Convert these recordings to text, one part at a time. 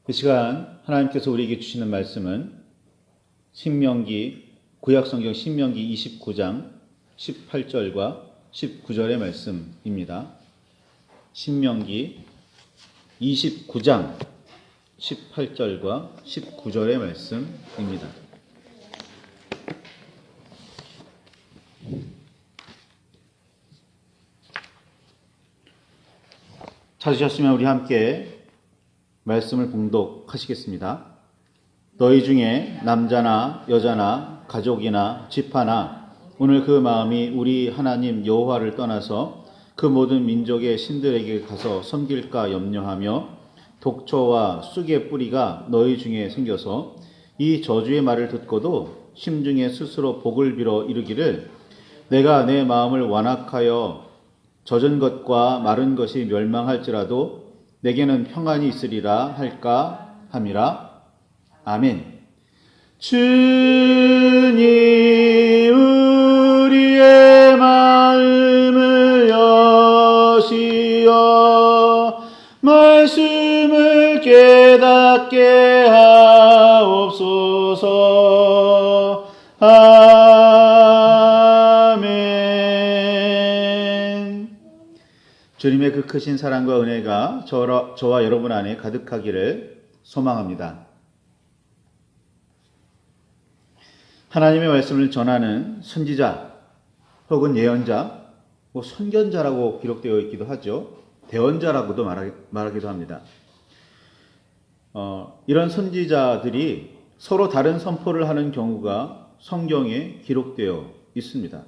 이 시간 하나님께서 우리에게 주시는 말씀은 구약성경 신명기 29장 18절과 19절의 말씀입니다. 신명기 29장 18절과 19절의 말씀입니다. 찾으셨으면 우리 함께 말씀을 봉독하시겠습니다. 너희 중에 남자나 여자나 가족이나 지파나 오늘 그 마음이 우리 하나님 여호와를 떠나서 그 모든 민족의 신들에게 가서 섬길까 염려하며 독초와 쑥의 뿌리가 너희 중에 생겨서 이 저주의 말을 듣고도 심중에 스스로 복을 빌어 이르기를 내가 내 마음을 완악하여 젖은 것과 마른 것이 멸망할지라도 내게는 평안이 있으리라 할까 함이라. 아멘. 주님 우리의 마음을 여시어 말씀을 깨닫게 하옵소서. 주님의 그 크신 사랑과 은혜가 저와 여러분 안에 가득하기를 소망합니다. 하나님의 말씀을 전하는 선지자 혹은 예언자, 선견자라고 기록되어 있기도 하죠. 대언자라고도 말하기도 합니다. 이런 선지자들이 서로 다른 선포를 하는 경우가 성경에 기록되어 있습니다.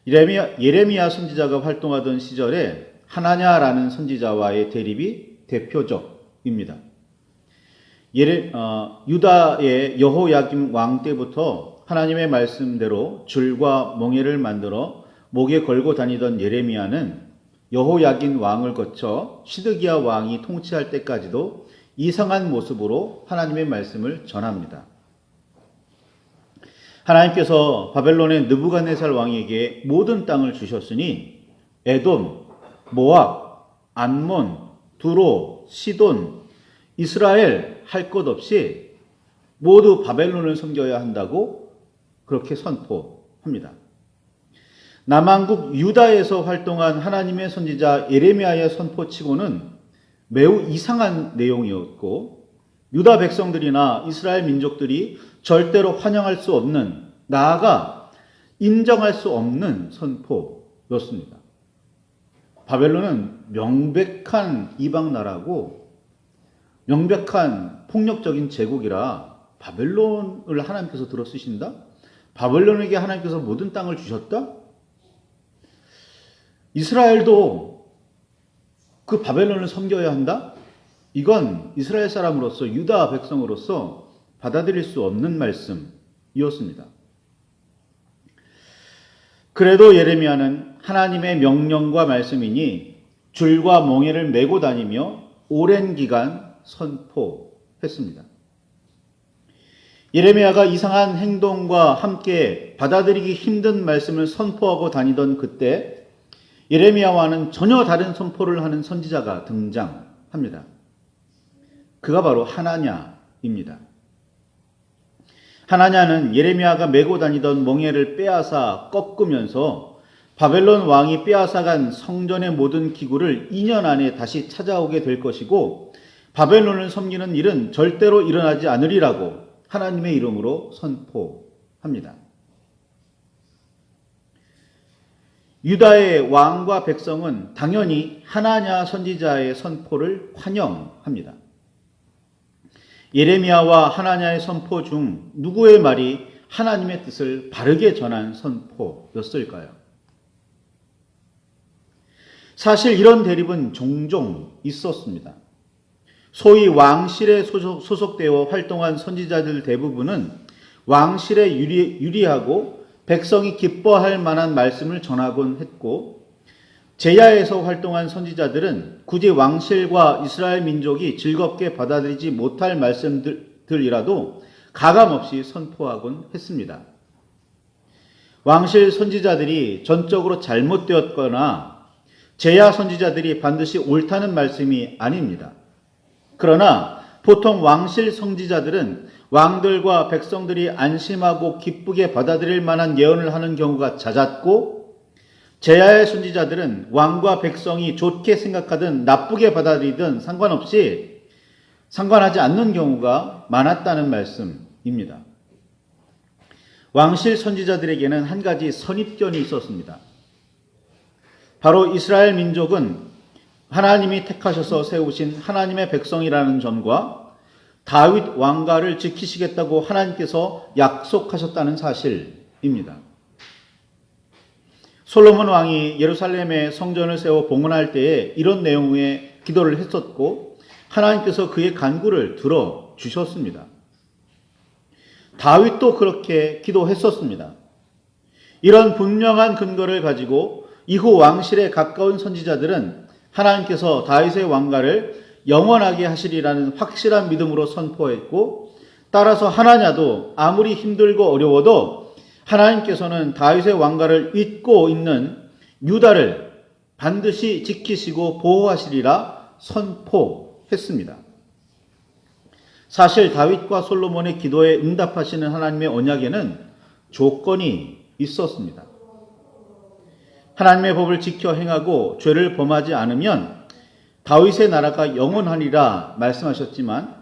예레미야 선지자가 활동하던 시절에 하나냐라는 선지자와의 대립이 대표적입니다. 유다의 여호야김 왕 때부터 하나님의 말씀대로 줄과 멍에를 만들어 목에 걸고 다니던 예레미야는 여호야긴 왕을 거쳐 시드기야 왕이 통치할 때까지도 이상한 모습으로 하나님의 말씀을 전합니다. 하나님께서 바벨론의 느부갓네살 왕에게 모든 땅을 주셨으니 에돔, 모압, 암몬, 두로, 시돈, 이스라엘 할 것 없이 모두 바벨론을 섬겨야 한다고 그렇게 선포합니다. 남한국 유다에서 활동한 하나님의 선지자 예레미야의 선포치고는 매우 이상한 내용이었고 유다 백성들이나 이스라엘 민족들이 절대로 환영할 수 없는, 나아가 인정할 수 없는 선포였습니다. 바벨론은 명백한 이방 나라고 명백한 폭력적인 제국이라 바벨론을 하나님께서 들어 쓰신다? 바벨론에게 하나님께서 모든 땅을 주셨다? 이스라엘도 그 바벨론을 섬겨야 한다? 이건 이스라엘 사람으로서 유다 백성으로서 받아들일 수 없는 말씀이었습니다. 그래도 예레미야는 하나님의 명령과 말씀이니 줄과 멍에를 메고 다니며 오랜 기간 선포했습니다. 예레미야가 이상한 행동과 함께 받아들이기 힘든 말씀을 선포하고 다니던 그때 예레미야와는 전혀 다른 선포를 하는 선지자가 등장합니다. 그가 바로 하나냐입니다. 하나냐는 예레미야가 메고 다니던 멍에를 빼앗아 꺾으면서 바벨론 왕이 빼앗아간 성전의 모든 기구를 2년 안에 다시 찾아오게 될 것이고 바벨론을 섬기는 일은 절대로 일어나지 않으리라고 하나님의 이름으로 선포합니다. 유다의 왕과 백성은 당연히 하나냐 선지자의 선포를 환영합니다. 예레미야와 하나냐의 선포 중 누구의 말이 하나님의 뜻을 바르게 전한 선포였을까요? 사실 이런 대립은 종종 있었습니다. 소위 왕실에 소속되어 활동한 선지자들 대부분은 왕실에 유리하고 백성이 기뻐할 만한 말씀을 전하곤 했고 제야에서 활동한 선지자들은 굳이 왕실과 이스라엘 민족이 즐겁게 받아들이지 못할 말씀들이라도 가감없이 선포하곤 했습니다. 왕실 선지자들이 전적으로 잘못되었거나 제야 선지자들이 반드시 옳다는 말씀이 아닙니다. 그러나 보통 왕실 선지자들은 왕들과 백성들이 안심하고 기쁘게 받아들일 만한 예언을 하는 경우가 잦았고, 제야의 선지자들은 왕과 백성이 좋게 생각하든 나쁘게 받아들이든 상관하지 않는 경우가 많았다는 말씀입니다. 왕실 선지자들에게는 한 가지 선입견이 있었습니다. 바로 이스라엘 민족은 하나님이 택하셔서 세우신 하나님의 백성이라는 점과 다윗 왕가를 지키시겠다고 하나님께서 약속하셨다는 사실입니다. 솔로몬 왕이 예루살렘에 성전을 세워 봉헌할 때에 이런 내용의 기도를 했었고, 하나님께서 그의 간구를 들어주셨습니다. 다윗도 그렇게 기도했었습니다. 이런 분명한 근거를 가지고 이후 왕실에 가까운 선지자들은 하나님께서 다윗의 왕가를 영원하게 하시리라는 확실한 믿음으로 선포했고, 따라서 하나냐도 아무리 힘들고 어려워도 하나님께서는 다윗의 왕가를 잇고 있는 유다를 반드시 지키시고 보호하시리라 선포했습니다. 사실 다윗과 솔로몬의 기도에 응답하시는 하나님의 언약에는 조건이 있었습니다. 하나님의 법을 지켜 행하고 죄를 범하지 않으면 다윗의 나라가 영원하리라 말씀하셨지만,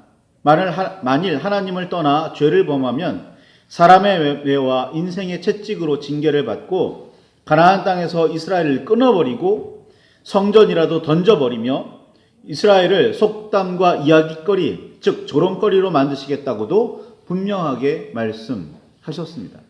만일 하나님을 떠나 죄를 범하면 사람의 매와 인생의 채찍으로 징계를 받고 가나안 땅에서 이스라엘을 끊어버리고 성전이라도 던져버리며 이스라엘을 속담과 이야기거리, 즉 조롱거리로 만드시겠다고도 분명하게 말씀하셨습니다.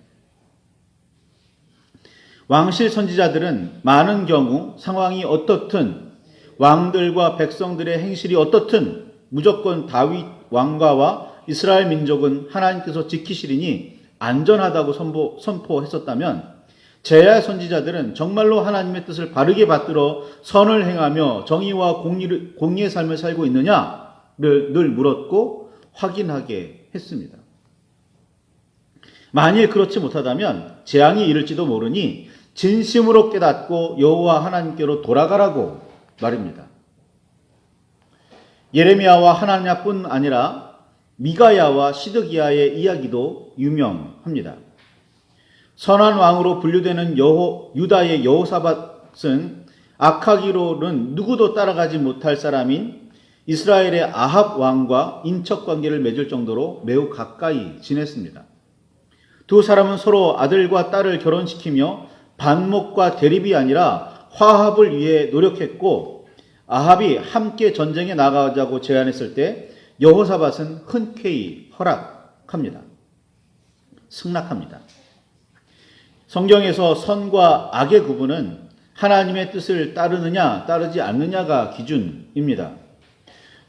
왕실 선지자들은 많은 경우 상황이 어떻든, 왕들과 백성들의 행실이 어떻든 무조건 다윗 왕가와 이스라엘 민족은 하나님께서 지키시리니 안전하다고 선포했었다면, 제야 선지자들은 정말로 하나님의 뜻을 바르게 받들어 선을 행하며 정의와 공의의 삶을 살고 있느냐를 늘 물었고 확인하게 했습니다. 만일 그렇지 못하다면 재앙이 이를지도 모르니 진심으로 깨닫고 여호와 하나님께로 돌아가라고 말입니다. 예레미야와 하나냐뿐 아니라 미가야와 시드기야의 이야기도 유명합니다. 선한 왕으로 분류되는 유다의 여호사밧은 악하기로는 누구도 따라가지 못할 사람인 이스라엘의 아합 왕과 인척 관계를 맺을 정도로 매우 가까이 지냈습니다. 두 사람은 서로 아들과 딸을 결혼시키며 반목과 대립이 아니라 화합을 위해 노력했고, 아합이 함께 전쟁에 나가자고 제안했을 때 여호사밧은 흔쾌히 허락합니다. 승낙합니다. 성경에서 선과 악의 구분은 하나님의 뜻을 따르느냐 따르지 않느냐가 기준입니다.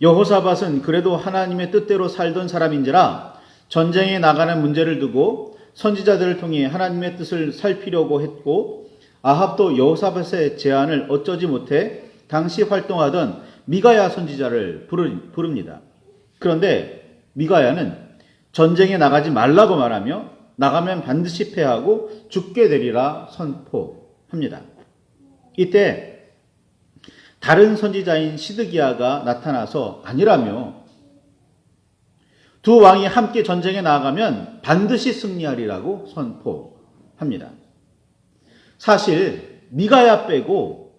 여호사밧은 그래도 하나님의 뜻대로 살던 사람인지라 전쟁에 나가는 문제를 두고 선지자들을 통해 하나님의 뜻을 살피려고 했고, 아합도 여호사밧의 제안을 어쩌지 못해 당시 활동하던 미가야 선지자를 부릅니다. 그런데 미가야는 전쟁에 나가지 말라고 말하며 나가면 반드시 패하고 죽게 되리라 선포합니다. 이때 다른 선지자인 시드기야가 나타나서 아니라며 두 왕이 함께 전쟁에 나아가면 반드시 승리하리라고 선포합니다. 사실 미가야 빼고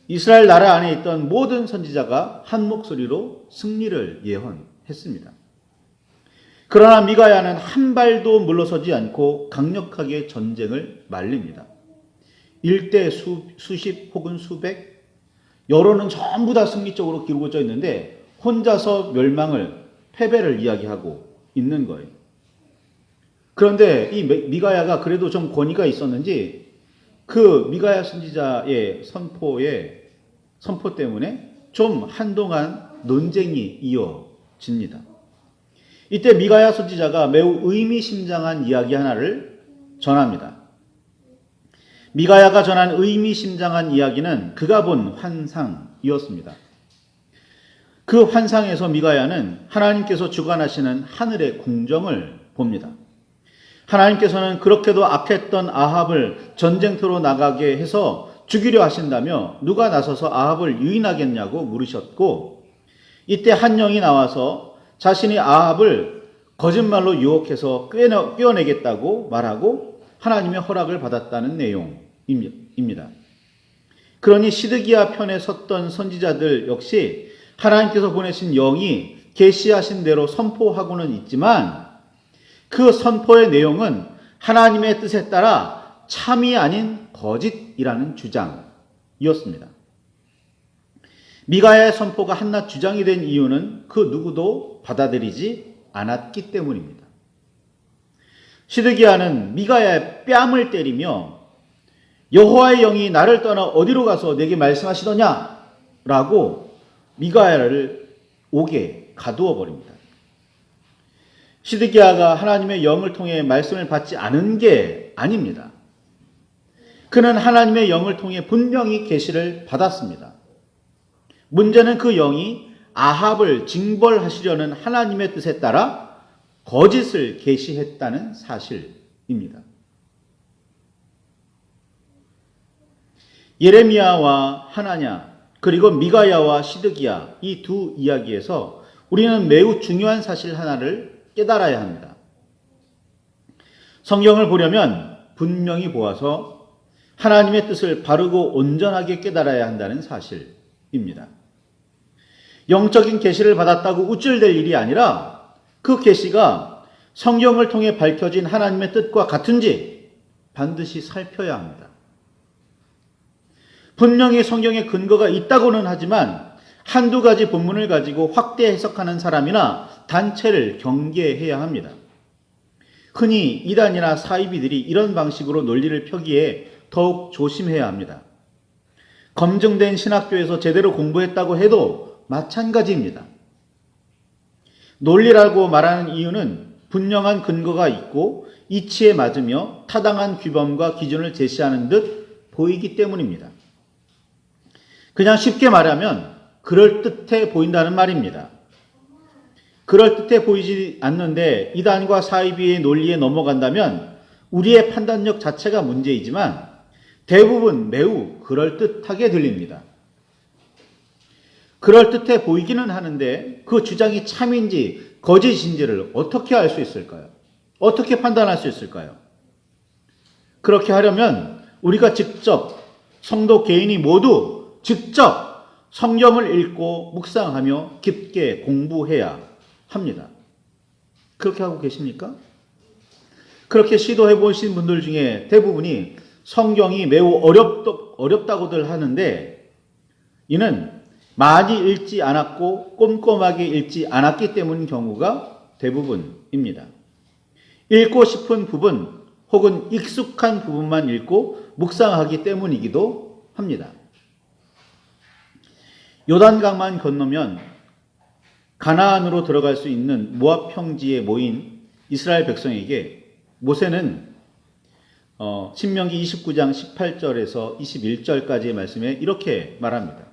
이스라엘 나라 안에 있던 모든 선지자가 한 목소리로 승리를 예언했습니다. 그러나 미가야는 한 발도 물러서지 않고 강력하게 전쟁을 말립니다. 일대 수십 혹은 수백, 여론은 전부 다 승리적으로 기울어져 있는데 혼자서 패배를 이야기하고 있는 거예요. 그런데 이 미가야가 그래도 좀 권위가 있었는지 그 미가야 선지자의 선포 때문에 좀 한동안 논쟁이 이어집니다. 이때 미가야 선지자가 매우 의미심장한 이야기 하나를 전합니다. 미가야가 전한 의미심장한 이야기는 그가 본 환상이었습니다. 그 환상에서 미가야는 하나님께서 주관하시는 하늘의 궁정을 봅니다. 하나님께서는 그렇게도 악했던 아합을 전쟁터로 나가게 해서 죽이려 하신다며 누가 나서서 아합을 유인하겠냐고 물으셨고, 이때 한 영이 나와서 자신이 아합을 거짓말로 유혹해서 꿰어내겠다고 말하고 하나님의 허락을 받았다는 내용입니다. 그러니 시드기야 편에 섰던 선지자들 역시 하나님께서 보내신 영이 계시하신 대로 선포하고는 있지만 그 선포의 내용은 하나님의 뜻에 따라 참이 아닌 거짓이라는 주장이었습니다. 미가야의 선포가 한낱 주장이 된 이유는 그 누구도 받아들이지 않았기 때문입니다. 시드기야는 미가야의 뺨을 때리며 여호와의 영이 나를 떠나 어디로 가서 내게 말씀하시더냐? 라고 미가야를 옥에 가두어 버립니다. 시드기야가 하나님의 영을 통해 말씀을 받지 않은 게 아닙니다. 그는 하나님의 영을 통해 분명히 계시를 받았습니다. 문제는 그 영이 아합을 징벌하시려는 하나님의 뜻에 따라 거짓을 계시했다는 사실입니다. 예레미야와 하나냐 그리고 미가야와 시드기야 이 두 이야기에서 우리는 매우 중요한 사실 하나를 깨달아야 합니다. 성경을 보려면 분명히 보아서 하나님의 뜻을 바르고 온전하게 깨달아야 한다는 사실입니다. 영적인 계시를 받았다고 우쭐댈 일이 아니라 그 계시가 성경을 통해 밝혀진 하나님의 뜻과 같은지 반드시 살펴야 합니다. 분명히 성경에 근거가 있다고는 하지만 한두 가지 본문을 가지고 확대 해석하는 사람이나 단체를 경계해야 합니다. 흔히 이단이나 사이비들이 이런 방식으로 논리를 펴기에 더욱 조심해야 합니다. 검증된 신학교에서 제대로 공부했다고 해도 마찬가지입니다. 논리라고 말하는 이유는 분명한 근거가 있고 이치에 맞으며 타당한 규범과 기준을 제시하는 듯 보이기 때문입니다. 그냥 쉽게 말하면 그럴듯해 보인다는 말입니다. 그럴듯해 보이지 않는데 이단과 사이비의 논리에 넘어간다면 우리의 판단력 자체가 문제이지만 대부분 매우 그럴듯하게 들립니다. 그럴듯해 보이기는 하는데 그 주장이 참인지 거짓인지를 어떻게 알 수 있을까요? 어떻게 판단할 수 있을까요? 그렇게 하려면 우리가 직접 성도 개인이 모두 직접 성경을 읽고 묵상하며 깊게 공부해야 합니다. 그렇게 하고 계십니까? 그렇게 시도해 보신 분들 중에 대부분이 성경이 매우 어렵다고들 하는데 이는 많이 읽지 않았고 꼼꼼하게 읽지 않았기 때문인 경우가 대부분입니다. 읽고 싶은 부분 혹은 익숙한 부분만 읽고 묵상하기 때문이기도 합니다. 요단강만 건너면 가나안으로 들어갈 수 있는 모압 평지에 모인 이스라엘 백성에게 모세는 신명기 29장 18절에서 21절까지의 말씀에 이렇게 말합니다.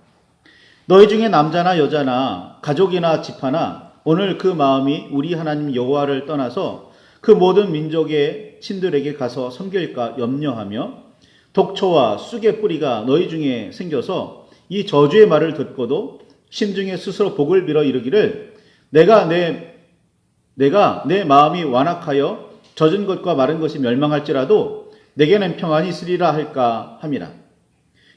너희 중에 남자나 여자나 가족이나 집하나 오늘 그 마음이 우리 하나님 여호와를 떠나서 그 모든 민족의 친들에게 가서 섬길까 염려하며 독초와 쑥의 뿌리가 너희 중에 생겨서 이 저주의 말을 듣고도 심중에 스스로 복을 빌어 이르기를 내가 내 마음이 완악하여 젖은 것과 마른 것이 멸망할지라도 내게는 평안이 있으리라 할까 함이라.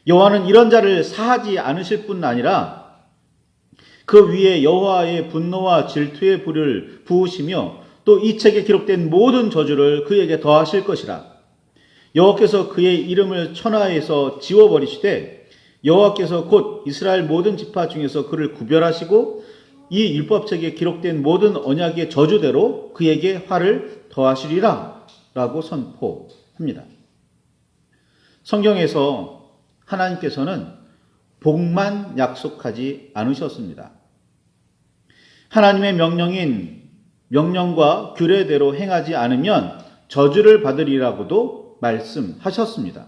여호와는 이런 자를 사하지 않으실 뿐 아니라 그 위에 여호와의 분노와 질투의 불을 부으시며 또 이 책에 기록된 모든 저주를 그에게 더하실 것이라. 여호와께서 그의 이름을 천하에서 지워버리시되 여호와께서 곧 이스라엘 모든 지파 중에서 그를 구별하시고 이 율법책에 기록된 모든 언약의 저주대로 그에게 화를 더하시리라 라고 선포합니다. 성경에서 하나님께서는 복만 약속하지 않으셨습니다. 하나님의 명령과 규례대로 행하지 않으면 저주를 받으리라고도 말씀하셨습니다.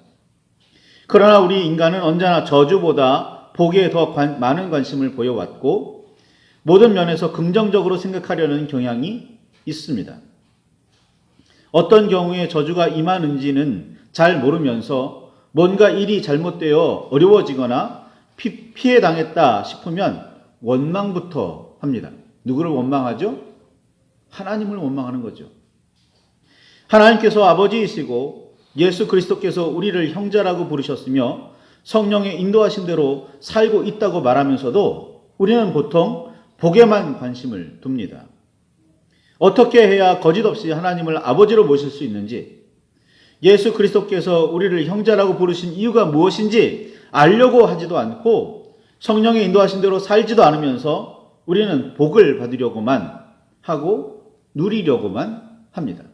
그러나 우리 인간은 언제나 저주보다 복에 더 많은 관심을 보여왔고 모든 면에서 긍정적으로 생각하려는 경향이 있습니다. 어떤 경우에 저주가 임하는지는 잘 모르면서 뭔가 일이 잘못되어 어려워지거나 피해당했다 싶으면 원망부터 합니다. 누구를 원망하죠? 하나님을 원망하는 거죠. 하나님께서 아버지이시고 예수 그리스도께서 우리를 형제라고 부르셨으며 성령의 인도하신 대로 살고 있다고 말하면서도 우리는 보통 복에만 관심을 둡니다. 어떻게 해야 거짓 없이 하나님을 아버지로 모실 수 있는지, 예수 그리스도께서 우리를 형제라고 부르신 이유가 무엇인지 알려고 하지도 않고 성령의 인도하신 대로 살지도 않으면서 우리는 복을 받으려고만 하고 누리려고만 합니다.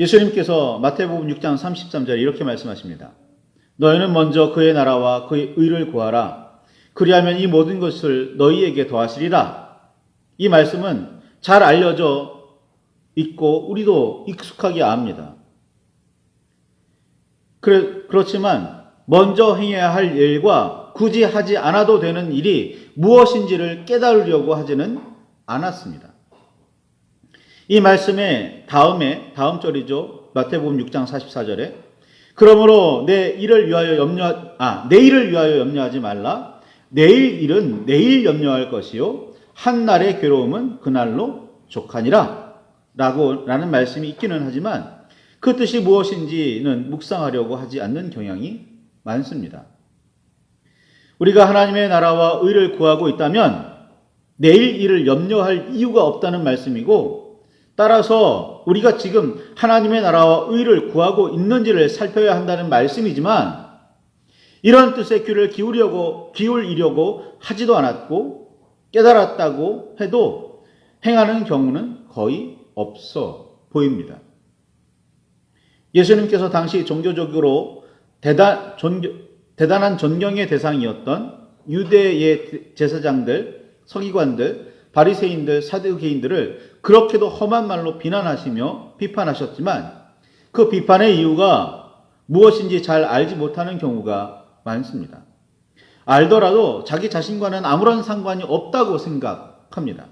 예수님께서 마태복음 6장 33절에 이렇게 말씀하십니다. 너희는 먼저 그의 나라와 그의 의를 구하라. 그리하면 이 모든 것을 너희에게 더하시리라. 이 말씀은 잘 알려져 있고 우리도 익숙하게 압니다. 그렇지만 먼저 행해야 할 일과 굳이 하지 않아도 되는 일이 무엇인지를 깨달으려고 하지는 않았습니다. 이 말씀의 다음 절이죠. 마태복음 6장 44절에 그러므로 내일을 위하여 염려하지 말라. 내일 일은 내일 염려할 것이요 한 날의 괴로움은 그날로 족하니라 라는 말씀이 있기는 하지만 그 뜻이 무엇인지는 묵상하려고 하지 않는 경향이 많습니다. 우리가 하나님의 나라와 의를 구하고 있다면 내일 일을 염려할 이유가 없다는 말씀이고, 따라서 우리가 지금 하나님의 나라와 의를 구하고 있는지를 살펴야 한다는 말씀이지만, 이런 뜻에 귀를 기울이려고 하지도 않았고 깨달았다고 해도 행하는 경우는 거의 없어 보입니다. 예수님께서 당시 종교적으로 대단한 존경의 대상이었던 유대의 제사장들, 서기관들, 바리새인들, 사두개인들을 그렇게도 험한 말로 비난하시며 비판하셨지만 그 비판의 이유가 무엇인지 잘 알지 못하는 경우가 많습니다. 알더라도 자기 자신과는 아무런 상관이 없다고 생각합니다.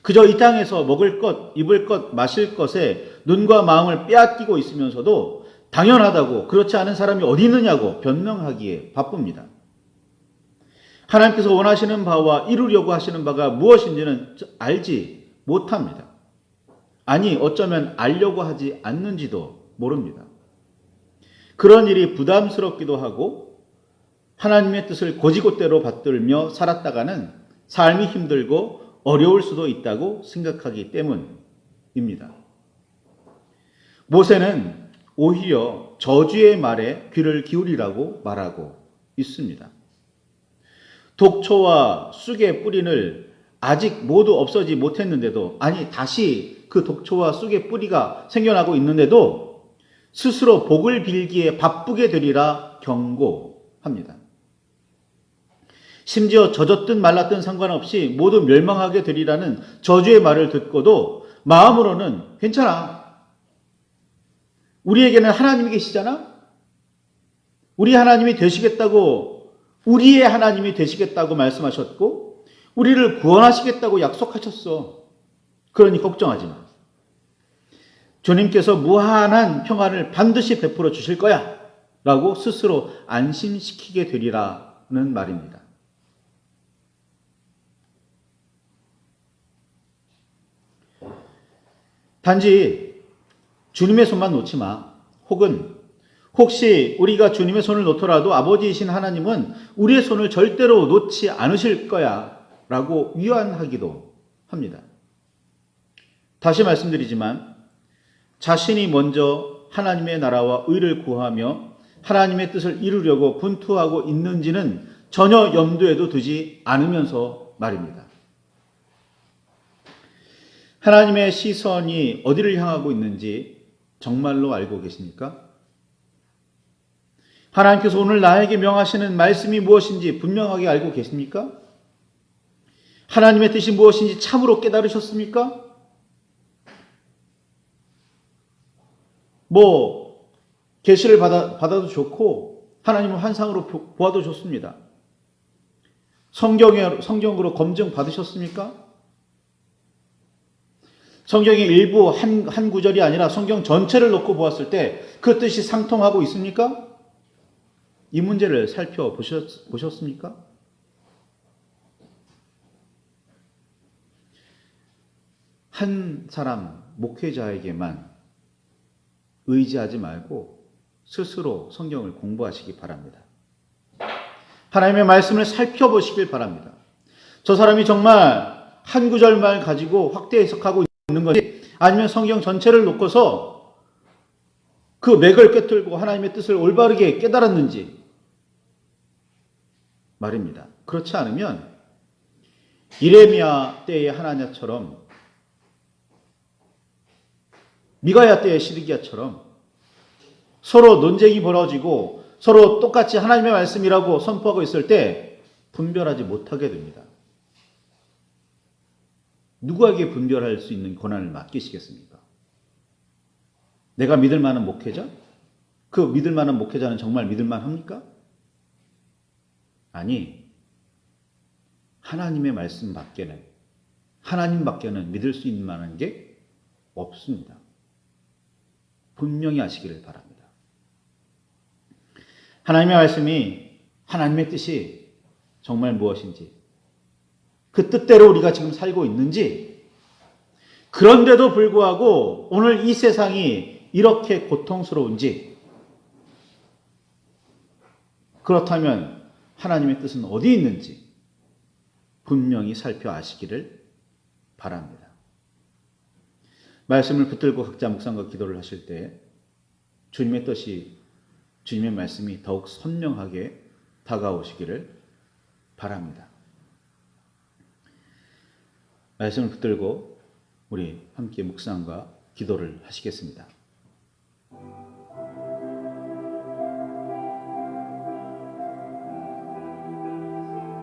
그저 이 땅에서 먹을 것, 입을 것, 마실 것에 눈과 마음을 빼앗기고 있으면서도 당연하다고, 그렇지 않은 사람이 어디 있느냐고 변명하기에 바쁩니다. 하나님께서 원하시는 바와 이루려고 하시는 바가 무엇인지는 알지 못합니다. 아니, 어쩌면 알려고 하지 않는지도 모릅니다. 그런 일이 부담스럽기도 하고 하나님의 뜻을 곧이곧대로 받들며 살았다가는 삶이 힘들고 어려울 수도 있다고 생각하기 때문입니다. 모세는 오히려 저주의 말에 귀를 기울이라고 말하고 있습니다. 독초와 쑥의 뿌리를 아직 모두 없어지 못했는데도, 아니 다시 그 독초와 쑥의 뿌리가 생겨나고 있는데도 스스로 복을 빌기에 바쁘게 되리라 경고합니다. 심지어 젖었든 말랐든 상관없이 모두 멸망하게 되리라는 저주의 말을 듣고도 마음으로는 괜찮아. 우리에게는 하나님이 계시잖아. 우리의 하나님이 되시겠다고 말씀하셨고 우리를 구원하시겠다고 약속하셨어. 그러니 걱정하지 마. 주님께서 무한한 평안을 반드시 베풀어 주실 거야 라고 스스로 안심시키게 되리라는 말입니다. 단지 주님의 손만 놓지 마. 혹시 우리가 주님의 손을 놓더라도 아버지이신 하나님은 우리의 손을 절대로 놓지 않으실 거야 라고 위안하기도 합니다. 다시 말씀드리지만 자신이 먼저 하나님의 나라와 의를 구하며 하나님의 뜻을 이루려고 분투하고 있는지는 전혀 염두에도 두지 않으면서 말입니다. 하나님의 시선이 어디를 향하고 있는지 정말로 알고 계십니까? 하나님께서 오늘 나에게 명하시는 말씀이 무엇인지 분명하게 알고 계십니까? 하나님의 뜻이 무엇인지 참으로 깨달으셨습니까? 계시를 받아도 좋고 하나님을 환상으로 보아도 좋습니다. 성경으로 검증 받으셨습니까? 성경의 일부 한 구절이 아니라 성경 전체를 놓고 보았을 때 그 뜻이 상통하고 있습니까? 이 문제를 살펴보셨습니까? 한 사람, 목회자에게만 의지하지 말고 스스로 성경을 공부하시기 바랍니다. 하나님의 말씀을 살펴보시길 바랍니다. 저 사람이 정말 한 구절만 가지고 확대 해석하고 있는 것이 아니면 성경 전체를 놓고서 그 맥을 꿰뚫고 하나님의 뜻을 올바르게 깨달았는지 말입니다. 그렇지 않으면 이레미야 때의 하나냐처럼 미가야 때의 시드기야처럼 서로 논쟁이 벌어지고 서로 똑같이 하나님의 말씀이라고 선포하고 있을 때 분별하지 못하게 됩니다. 누구에게 분별할 수 있는 권한을 맡기시겠습니까? 내가 믿을 만한 목회자? 그 믿을 만한 목회자는 정말 믿을 만합니까? 아니, 하나님의 말씀 밖에는, 하나님 밖에는 믿을 수 있는 만한 게 없습니다. 분명히 아시기를 바랍니다. 하나님의 말씀이, 하나님의 뜻이 정말 무엇인지, 그 뜻대로 우리가 지금 살고 있는지, 그런데도 불구하고 오늘 이 세상이 이렇게 고통스러운지, 그렇다면 하나님의 뜻은 어디 있는지 분명히 살펴 아시기를 바랍니다. 말씀을 붙들고 각자 묵상과 기도를 하실 때 주님의 뜻이, 주님의 말씀이 더욱 선명하게 다가오시기를 바랍니다. 말씀을 붙들고 우리 함께 묵상과 기도를 하시겠습니다.